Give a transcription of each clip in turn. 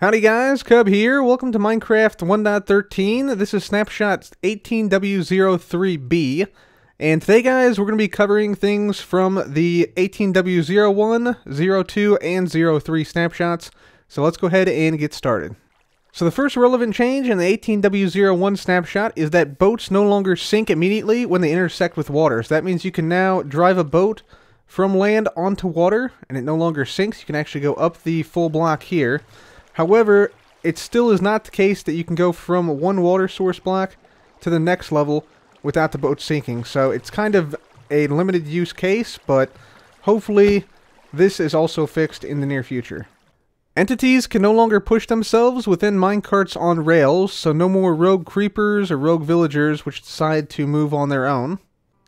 Howdy guys, Cub here. Welcome to Minecraft 1.13. This is Snapshot 18w03b. And today guys, we're going to be covering things from the 18w01, 02, and 03 snapshots. So let's go ahead and get started. So the first relevant change in the 18w01 snapshot is that boats no longer sink immediately when they intersect with water. So that means you can now drive a boat from land onto water and it no longer sinks. You can actually go up the full block here. However, it still is not the case that you can go from one water source block to the next level without the boat sinking. So it's kind of a limited use case, but hopefully this is also fixed in the near future. Entities can no longer push themselves within minecarts on rails, so no more rogue creepers or rogue villagers which decide to move on their own.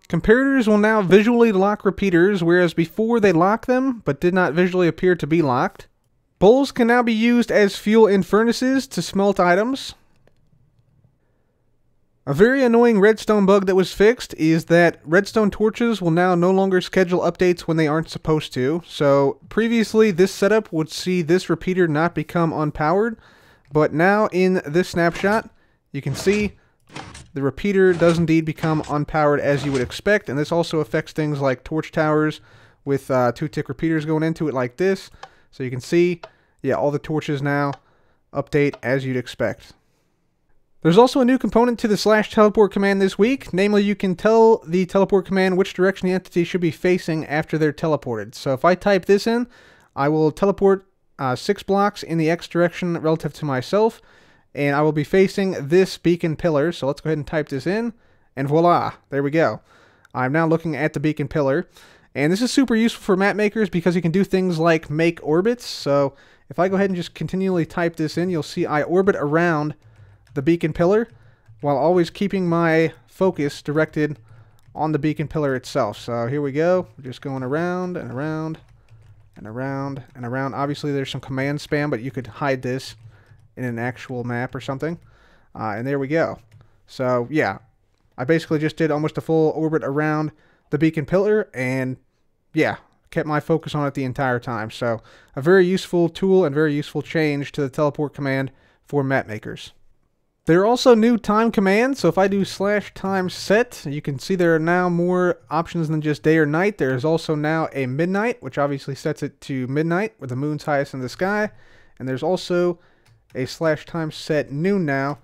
Comparators will now visually lock repeaters, whereas before they locked them, but did not visually appear to be locked. Bowls can now be used as fuel in furnaces to smelt items. A very annoying redstone bug that was fixed is that redstone torches will now no longer schedule updates when they aren't supposed to. So previously this setup would see this repeater not become unpowered, but now in this snapshot you can see the repeater does indeed become unpowered as you would expect, and this also affects things like torch towers with 2-tick repeaters going into it like this. So you can see, yeah, all the torches now update as you'd expect. There's also a new component to the /teleport command this week. Namely, you can tell the teleport command which direction the entity should be facing after they're teleported. So if I type this in, I will teleport 6 blocks in the X direction relative to myself, and I will be facing this beacon pillar. So let's go ahead and type this in, and voila, there we go. I'm now looking at the beacon pillar. And this is super useful for map makers because you can do things like make orbits. So if I go ahead and just continually type this in, you'll see I orbit around the beacon pillar while always keeping my focus directed on the beacon pillar itself. So here we go. We're just going around and around and around and around. Obviously there's some command spam, but you could hide this in an actual map or something. And there we go. So yeah, I basically just did almost a full orbit around the beacon pillar, and yeah, kept my focus on it the entire time. So a very useful tool and very useful change to the teleport command for map makers. There are also new time commands. So if I do /timeset, you can see there are now more options than just day or night. There is also now a midnight, which obviously sets it to midnight where the moon's highest in the sky. And there's also a /timeset noon now,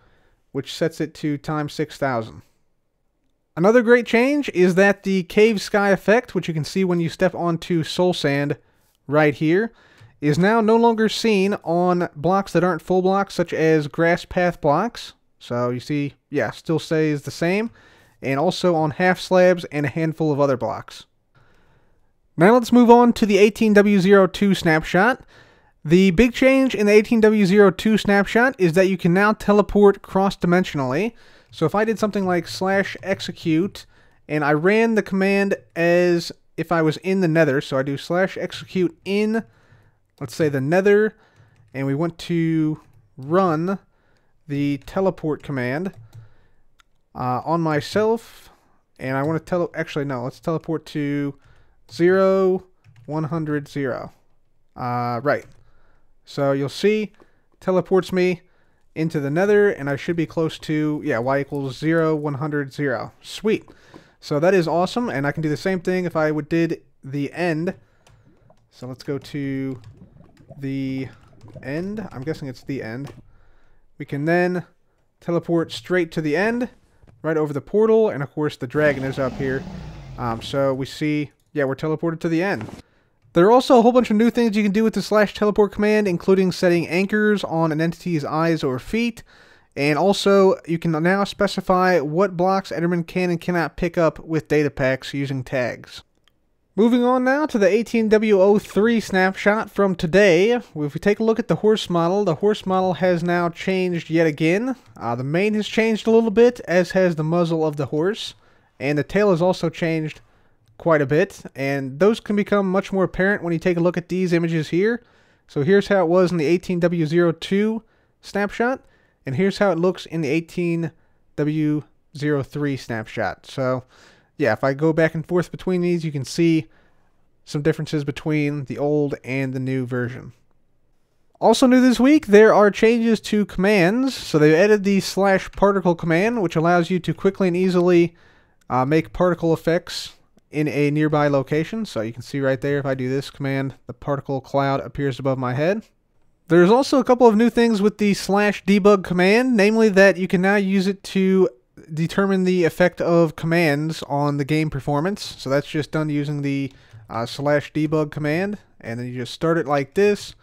which sets it to time 6000. Another great change is that the cave sky effect, which you can see when you step onto soul sand right here, is now no longer seen on blocks that aren't full blocks, such as grass path blocks. So you see, yeah, still stays the same, and also on half slabs and a handful of other blocks. Now let's move on to the 18w02 snapshot. The big change in the 18w02 snapshot is that you can now teleport cross-dimensionally. So if I did something like /execute and I ran the command as if I was in the nether, so I do /execute in, let's say, the nether, and we want to run the teleport command on myself, and I want to actually no, let's teleport to 0, 100, 0. Right. So you'll see, teleports me into the nether, and I should be close to, yeah, y equals 0, 100, 0. Sweet. So that is awesome, and I can do the same thing if I did the end. So let's go to the end. I'm guessing it's the end. We can then teleport straight to the end, right over the portal, and of course the dragon is up here. So we see, yeah, we're teleported to the end. There are also a whole bunch of new things you can do with the /teleport command, including setting anchors on an entity's eyes or feet. And also, you can now specify what blocks Enderman can and cannot pick up with data packs using tags. Moving on now to the 18w03 snapshot from today. If we take a look at the horse model has now changed yet again. The mane has changed a little bit, as has the muzzle of the horse. And the tail has also changed quite a bit, and those can become much more apparent when you take a look at these images here. So here's how it was in the 18w02 snapshot, and here's how it looks in the 18w03 snapshot. So yeah, if I go back and forth between these, you can see some differences between the old and the new version. Also new this week, there are changes to commands. So they added the /particle command, which allows you to quickly and easily make particle effects in a nearby location. So you can see right there, if I do this command, the particle cloud appears above my head. There's also a couple of new things with the /debug command, namely that you can now use it to determine the effect of commands on the game performance. So that's just done using the /debug command, and then you just start it like this,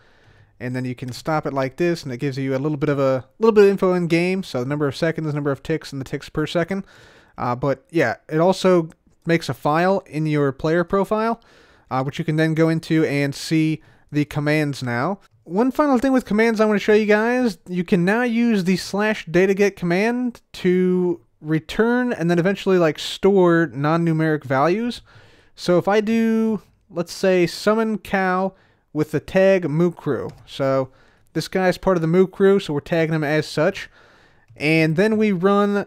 and then you can stop it like this, and it gives you a little bit of info in game. So the number of seconds, number of ticks, and the ticks per second. But yeah, it also makes a file in your player profile, which you can then go into and see the commands now. One final thing with commands I want to show you guys, you can now use the /dataget command to return and then eventually like store non-numeric values. So if I do, let's say, summon cow with the tag moo crew. So this guy's part of the moo crew, so we're tagging him as such. And then we run,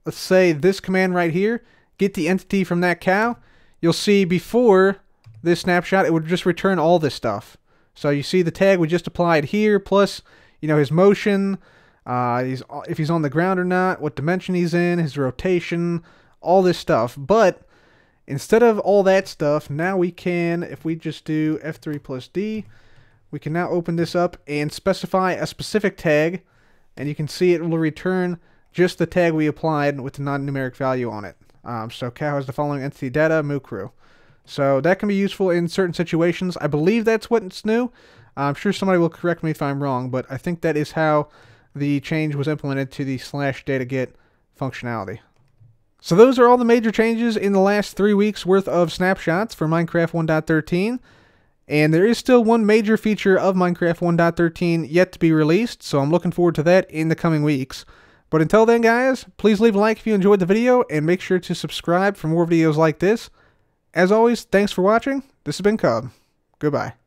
let's say, this command right here, get the entity from that cow. You'll see before this snapshot, it would just return all this stuff. So you see the tag we just applied here, plus, you know, his motion, if he's on the ground or not, what dimension he's in, his rotation, all this stuff. But instead of all that stuff, now we can, if we just do F3 plus D, we can now open this up and specify a specific tag, and you can see it will return just the tag we applied with the non-numeric value on it. So cow has the following entity data, moo crew. So that can be useful in certain situations. I believe that's what's new. I'm sure somebody will correct me if I'm wrong, but I think that is how the change was implemented to the /dataget functionality. So those are all the major changes in the last 3 weeks worth of snapshots for Minecraft 1.13. And there is still one major feature of Minecraft 1.13 yet to be released, so I'm looking forward to that in the coming weeks. But until then, guys, please leave a like if you enjoyed the video, and make sure to subscribe for more videos like this. As always, thanks for watching. This has been Cub. Goodbye.